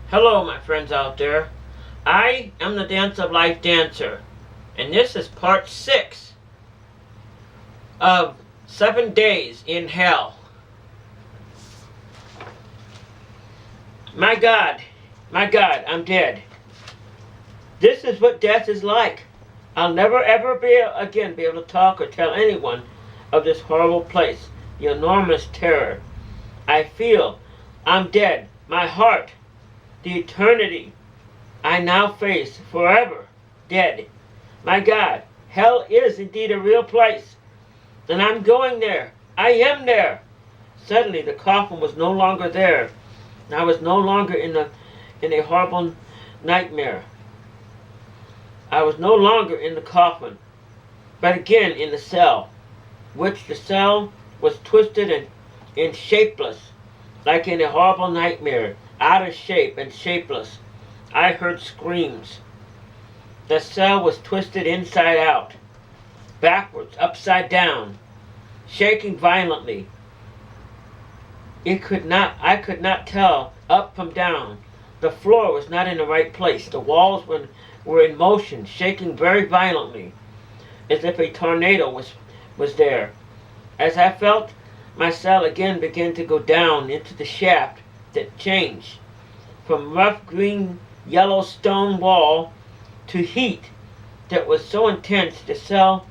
Hello, my friends out there. I am the Dance of Life dancer, and this is part 6 of 7 days in hell. My God, I'm dead. This is what death is like. I'll never ever be able to talk or tell anyone of this horrible place, the enormous terror. I feel I'm dead. My heart, the eternity I now face, forever dead. My God, hell is indeed a real place, and I'm going there. I am there. Suddenly the coffin was no longer there. I was no longer in a horrible nightmare. I was no longer in the coffin, but again in the cell, which the cell was twisted and shapeless, like in a horrible nightmare, out of shape and shapeless. I heard screams. The cell was twisted inside out, backwards, upside down, shaking violently. I could not tell up from down. The floor was not in the right place. The walls were in motion, shaking very violently, as if a tornado was there. As I felt my cell again begin to go down into the shaft, that changed from rough green yellow stone wall to heat that was so intense, the cell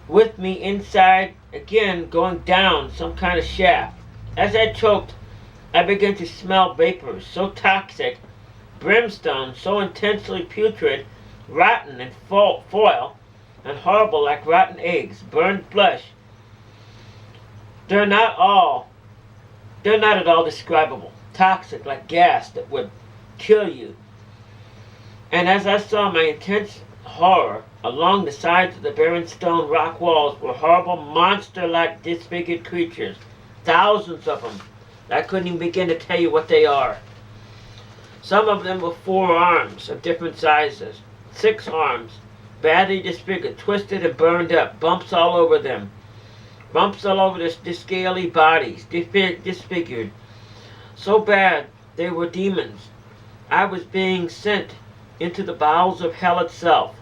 with me inside again going down some kind of shaft. As I choked, I began to smell vapors so toxic, brimstone so intensely putrid, rotten and foul and horrible, like rotten eggs, burned flesh. They're not at all describable. Toxic, like gas that would kill you. And as I saw my intense horror, along the sides of the barren stone rock walls were horrible monster-like disfigured creatures. Thousands of them. I couldn't even begin to tell you what they are. Some of them were 4 arms of different sizes, 6 arms, badly disfigured, twisted and burned up, bumps all over them. Bumps all over the scaly bodies, disfigured. So bad they were demons. I was being sent into the bowels of hell itself.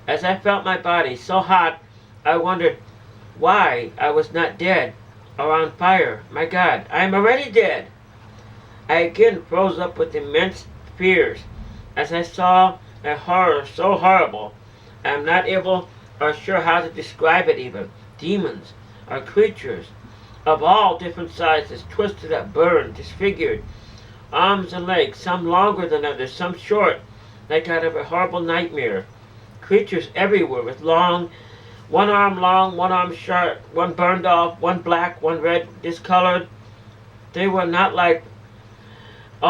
As I felt my body so hot, I wondered why I was not dead or on fire. My God, I am already dead. I again froze up with immense fears as I saw a horror so horrible I am not able or sure how to describe it even. Demons are creatures of all different sizes, twisted up, burned, disfigured, arms and legs, some longer than others, some short, like out of a horrible nightmare. Creatures everywhere with one arm long, one arm short, one burned off, one black, one red, discolored. They were not alike at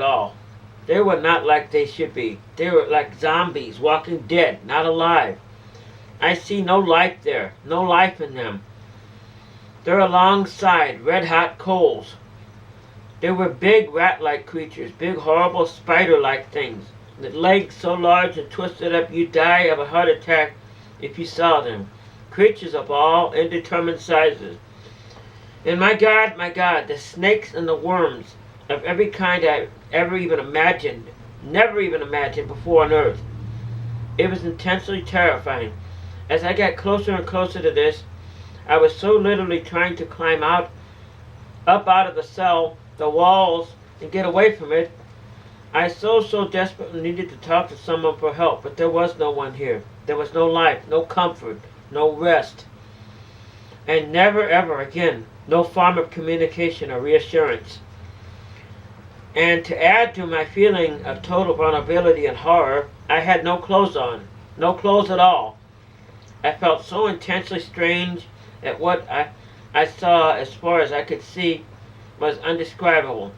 all. They were not like they should be. They were like zombies, walking dead, not alive. I see no life there, no life in them. They're alongside red-hot coals. They were big rat-like creatures, big horrible spider-like things, with legs so large and twisted up you'd die of a heart attack if you saw them. Creatures of all indeterminate sizes. And my God, the snakes and the worms of every kind I never even imagined before on earth. It was intensely terrifying. As I got closer and closer to this, I was so literally trying to climb up out of the cell, the walls, and get away from it. I so desperately needed to talk to someone for help, but there was no one here. There was no life, no comfort, no rest. And never ever again, no form of communication or reassurance. And to add to my feeling of total vulnerability and horror, I had no clothes on, no clothes at all. I felt so intensely strange that what I saw, as far as I could see, was indescribable.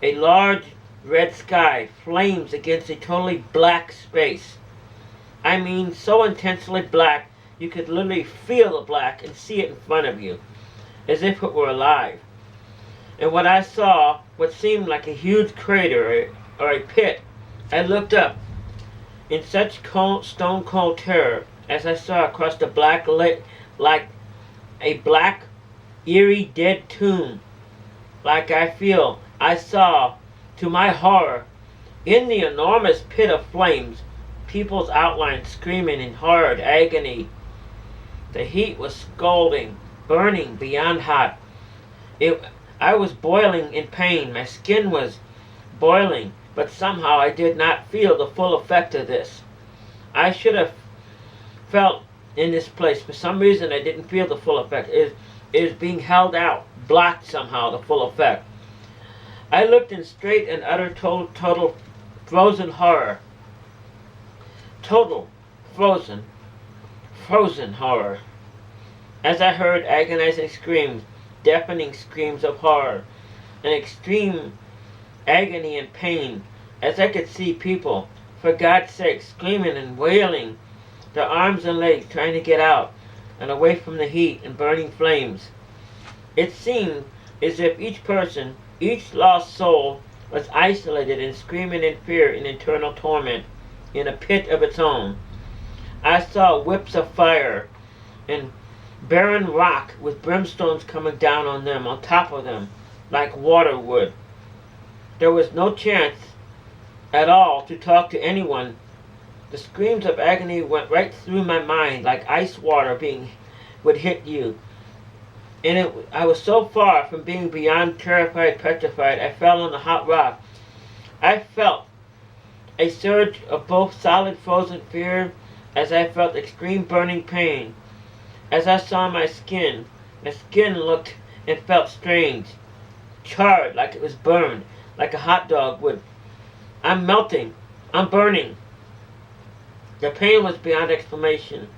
A large red sky, flames against a totally black space. I mean, so intensely black, you could literally feel the black and see it in front of you, as if it were alive. And what I saw, what seemed like a huge crater or a pit, I looked up in such stone cold terror as I saw across the like a black, eerie, dead tomb like I saw, to my horror, in the enormous pit of flames, people's outlines screaming in horrid agony. The heat was scalding, burning beyond hot. It, I was boiling in pain. My skin was boiling, but somehow I did not feel the full effect of this. I should have felt in this place. For some reason, I didn't feel the full effect. It is being held out, blocked somehow, the full effect. I looked in straight and utter total frozen horror. Total frozen horror. As I heard agonizing screams, deafening screams of horror, and extreme agony and pain, as I could see people, for God's sake, screaming and wailing, their arms and legs trying to get out and away from the heat and burning flames. It seemed as if each person, each lost soul, was isolated and screaming in fear and eternal torment in a pit of its own. I saw whips of fire and barren rock with brimstones coming down on them, on top of them, like water would. There was no chance at all to talk to anyone. The screams of agony went right through my mind like ice water would hit you. And I was so far from being beyond terrified, petrified, I fell on the hot rock. I felt a surge of both solid frozen fear as I felt extreme burning pain. As I saw my skin looked and felt strange, charred like it was burned, like a hot dog would. I'm melting. I'm burning. The pain was beyond explanation.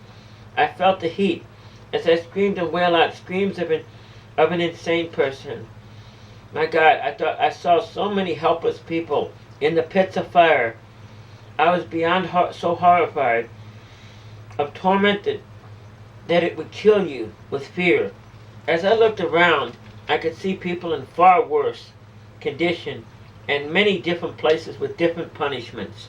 I felt the heat as I screamed and wailed out screams of an insane person. My God, I thought I saw so many helpless people in the pits of fire. I was beyond so horrified of tormented that it would kill you with fear. As I looked around, I could see people in far worse condition and many different places with different punishments.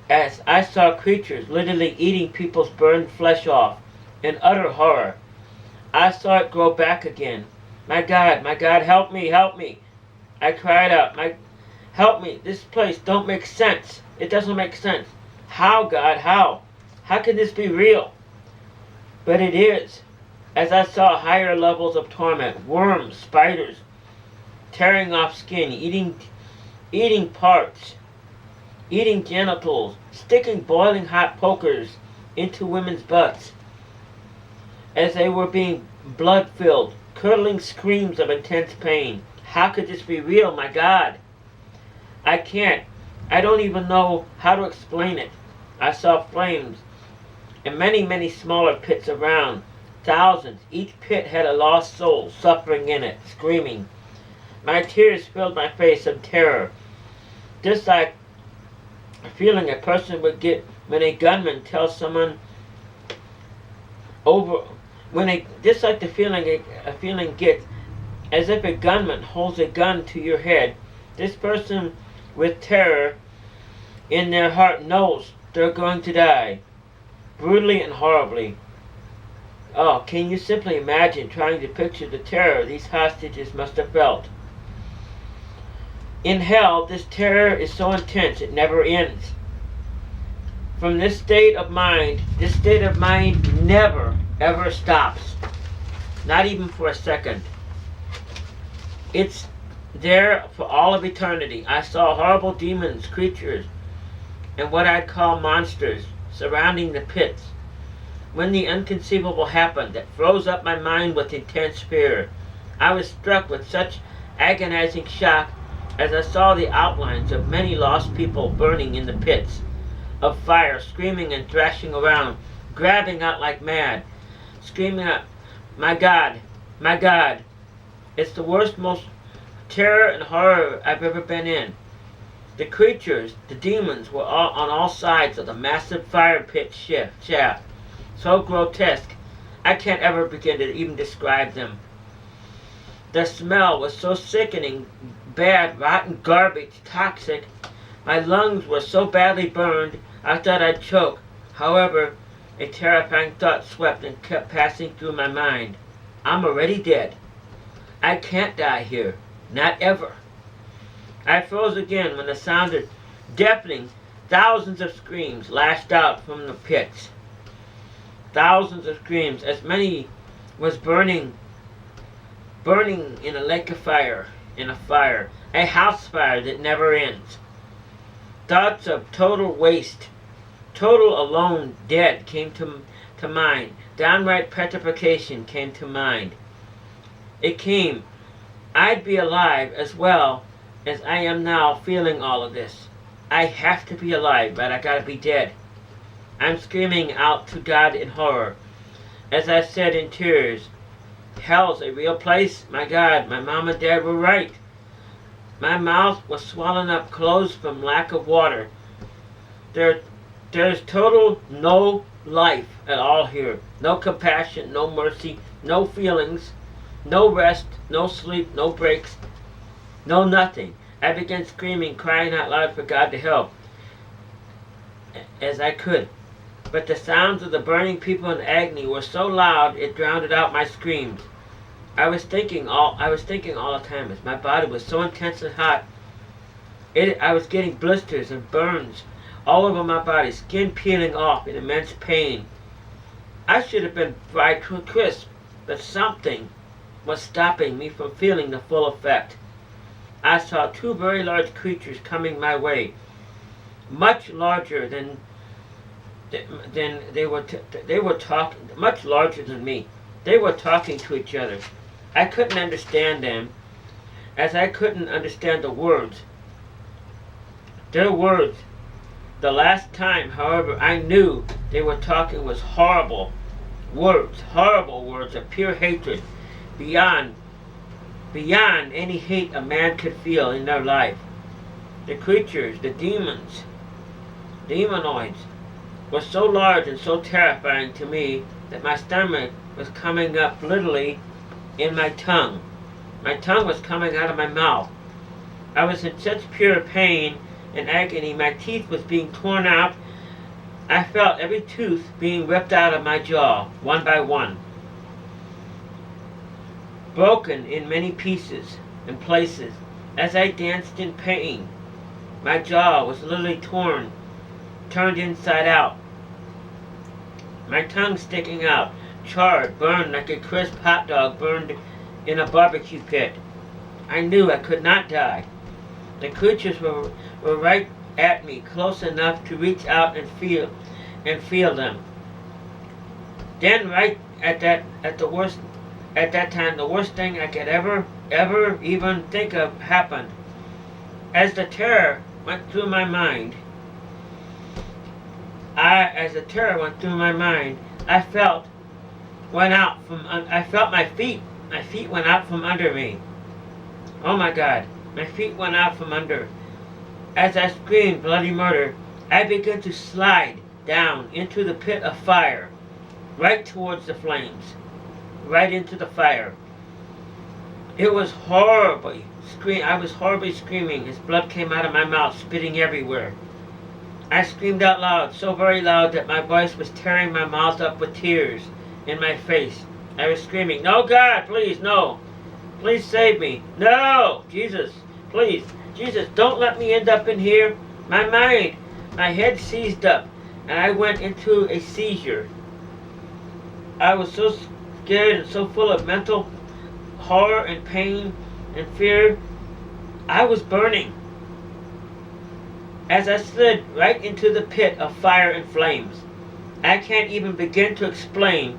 As I saw creatures literally eating people's burned flesh off in utter horror, I saw it grow back again. My God, help me, help me. I cried out, help me, this place don't make sense. It doesn't make sense. How, God, how? How can this be real? But it is. As I saw higher levels of torment, worms, spiders, tearing off skin, eating parts, eating genitals, sticking boiling hot pokers into women's butts as they were being blood-filled, curdling screams of intense pain. How could this be real, my God? I don't even know how to explain it. I saw flames and many, many smaller pits around. Thousands. Each pit had a lost soul suffering in it, screaming. My tears filled my face of terror. Just like a feeling a person would get when a gunman tells someone just like the feeling a feeling gets as if a gunman holds a gun to your head. This person with terror in their heart knows they're going to die, brutally and horribly. Oh, can you simply imagine trying to picture the terror these hostages must have felt? In hell, this terror is so intense it never ends. From this state of mind never, ever stops. Not even for a second. It's there for all of eternity. I saw horrible demons, creatures, and what I'd call monsters surrounding the pits. When the inconceivable happened that froze up my mind with intense fear, I was struck with such agonizing shock as I saw the outlines of many lost people burning in the pits of fire, screaming and thrashing around, grabbing out like mad, screaming out, my God, my God. It's the worst, most terror and horror I've ever been in. The creatures, the demons, were all on all sides of the massive fire pit shaft, so grotesque I can't ever begin to even describe them. The smell was so sickening, bad, rotten garbage, toxic. My lungs were so badly burned I thought I'd choke. However, a terrifying thought swept and kept passing through my mind. I'm already dead. I can't die here. Not ever. I froze again when the sound of deafening thousands of screams lashed out from the pits. Thousands of screams, as many was burning in a lake of fire, a house fire that never ends. Thoughts of total waste, total alone, dead came to mind. Downright petrification came to mind. It came. I'd be alive as well as I am now feeling all of this. I have to be alive, but I gotta be dead. I'm screaming out to God in horror. As I said in tears, hell's a real place. My God, my mom and dad were right. My mouth was swollen up closed from lack of water. There's total no life at all here. No compassion, no mercy, no feelings, no rest, no sleep, no breaks, no nothing. I began screaming, crying out loud for God to help as I could. But the sounds of the burning people in agony were so loud it drowned out my screams. I was thinking all the time as my body was so intensely hot. I was getting blisters and burns all over my body, skin peeling off in immense pain. I should have been fried to a crisp, but something was stopping me from feeling the full effect. I saw two very large creatures coming my way, much larger than they were talking, much larger than me. They were talking to each other. I couldn't understand them, as I couldn't understand the words. Their words. The last time, however, I knew they were talking was horrible words of pure hatred, beyond any hate a man could feel in their life. The creatures, the demonoids, were so large and so terrifying to me that my stomach was coming up literally in my tongue. My tongue was coming out of my mouth. I was in such pure pain and agony. My teeth was being torn out. I felt every tooth being ripped out of my jaw, one by one, broken in many pieces and places. As I danced in pain, my jaw was literally turned inside out. My tongue sticking out, charred, burned like a crisp hot dog burned in a barbecue pit. I knew I could not die. The creatures were right at me, close enough to reach out and feel them. Then right at that time, the worst thing I could ever even think of happened. As the terror went through my mind, I felt my feet went out from under me. Oh my God, my feet went out from under. As I screamed bloody murder, I began to slide down into the pit of fire, right towards the flames, right into the fire. It was horribly I was horribly screaming as blood came out of my mouth, spitting everywhere. I screamed out loud, so very loud that my voice was tearing my mouth up with tears in my face. I was screaming, "No, God, please, no. Please save me. No, Jesus, please. Jesus, don't let me end up in here." My head seized up, and I went into a seizure. I was so scared and so full of mental horror and pain and fear. I was burning. As I slid right into the pit of fire and flames, I can't even begin to explain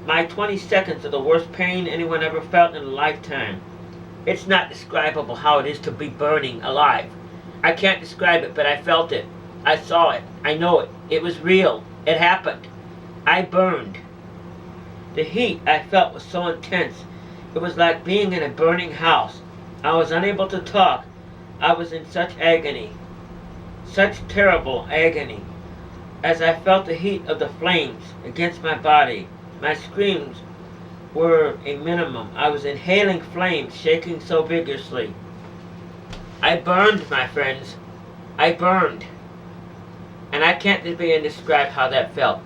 my 20 seconds of the worst pain anyone ever felt in a lifetime. It's not describable how it is to be burning alive. I can't describe it, but I felt it. I saw it. I know it. It was real. It happened. I burned. The heat I felt was so intense. It was like being in a burning house. I was unable to talk. I was in such agony. Such terrible agony. As I felt the heat of the flames against my body, my screams were a minimum. I was inhaling flames, shaking so vigorously. I burned, my friends. I burned. And I can't begin to describe how that felt.